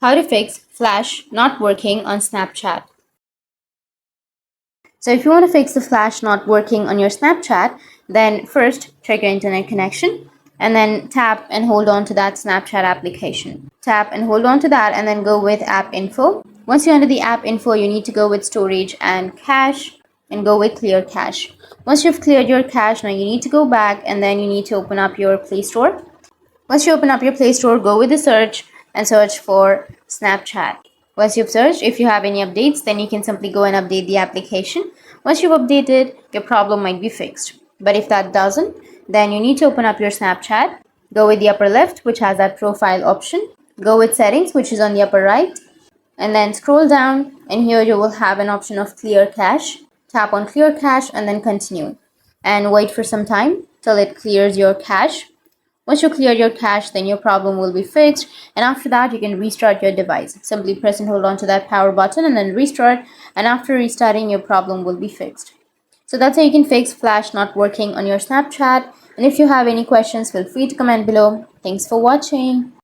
How to fix flash not working on Snapchat. So if you want to fix the flash not working on your Snapchat, then first check your internet connection and then tap and hold on to that Snapchat application. Tap and hold on to that and then go with app info. Once you're under the app info, you need to go with storage and cache and go with clear cache. Once you've cleared your cache, now you need to go back and then you need to open up your Play Store. Once you open up your Play Store, go with the search and search for Snapchat. Once you've searched, if you have any updates, then you can simply go and update the application. Once you've updated, your problem might be fixed. But if that doesn't, then you need to open up your Snapchat. Go with the upper left, which has that profile option. Go with settings, which is on the upper right. And then scroll down, and here you will have an option of clear cache. Tap on clear cache and then continue. And wait for some time till it clears your cache. Once you clear your cache, then your problem will be fixed, and after that you can restart your device. Simply press and hold on to that power button and then restart, and after restarting your problem will be fixed. So that's how you can fix flash not working on your Snapchat, and if you have any questions, feel free to comment below. Thanks for watching.